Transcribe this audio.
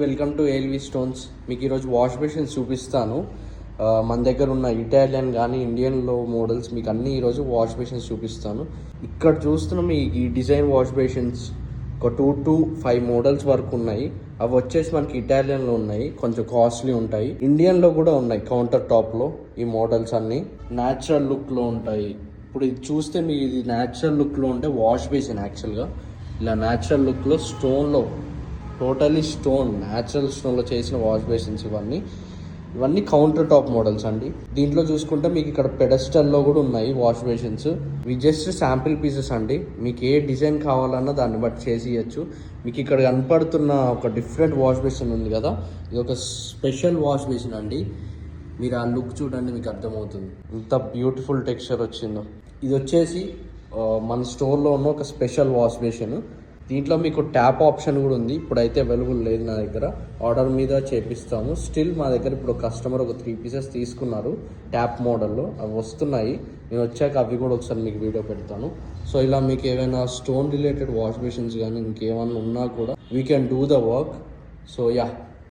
Welcome to ఏల్వి stones. మీకు ఈరోజు wash basins చూపిస్తాను. మన దగ్గర ఉన్న ఇటాలియన్ కానీ ఇండియన్లో మోడల్స్ మీకు అన్నీ ఈరోజు వాష్ బేసిన్స్ చూపిస్తాను. ఇక్కడ చూస్తున్న మీ ఈ డిజైన్ వాష్ బేసిన్స్ ఒక 2 to 5 మోడల్స్ వరకు ఉన్నాయి. అవి వచ్చేసి మనకి ఇటాలియన్లో ఉన్నాయి, కొంచెం కాస్ట్లీ ఉంటాయి. ఇండియన్లో కూడా ఉన్నాయి కౌంటర్ టాప్లో. ఈ మోడల్స్ అన్నీ న్యాచురల్ లుక్లో ఉంటాయి. ఇప్పుడు ఇది చూస్తే మీకు ఇది న్యాచురల్ లుక్లో ఉంటే వాష్ బేసిన్ యాక్చువల్గా ఇలా న్యాచురల్ లుక్లో స్టోన్లో టోటలీ స్టోన్ న్యాచురల్ స్టోన్లో చేసిన వాష్ బేసిన్స్ ఇవన్నీ కౌంటర్ టాప్ మోడల్స్ అండి. దీంట్లో చూసుకుంటే మీకు ఇక్కడ పెడస్టల్లో కూడా ఉన్నాయి వాష్ బేసిన్స్. ఇవి జస్ట్ శాంపిల్ పీసెస్ అండి. మీకు ఏ డిజైన్ కావాలన్నా దాన్ని బట్టి చేసి ఇవ్వచ్చు. మీకు ఇక్కడ కనపడుతున్న ఒక డిఫరెంట్ వాష్ బేసిన్ ఉంది కదా, ఇది ఒక స్పెషల్ వాష్ బేసిన్ అండి. మీరు ఆ లుక్ చూడండి, మీకు అర్థమవుతుంది ఎంత బ్యూటిఫుల్ టెక్స్చర్ వచ్చిందో. ఇది వచ్చేసి మన స్టోర్లో ఉన్న ఒక స్పెషల్ వాష్ బేసిన్. దీంట్లో మీకు ట్యాప్ ఆప్షన్ కూడా ఉంది. ఇప్పుడైతే అవైలబుల్ లేదు నా దగ్గర, ఆర్డర్ మీద చేపిస్తాము. స్టిల్ మా దగ్గర ఇప్పుడు కస్టమర్ ఒక 3 pieces తీసుకున్నారు ట్యాప్ మోడల్లో, అవి వస్తున్నాయి. నేను వచ్చాక అవి కూడా ఒకసారి మీకు వీడియో పెడతాను. సో ఇలా మీకు ఏమైనా స్టోన్ రిలేటెడ్ వాష్ బేసిన్స్ కానీ ఇంకేమైనా ఉన్నా కూడా we can do the work. So yeah,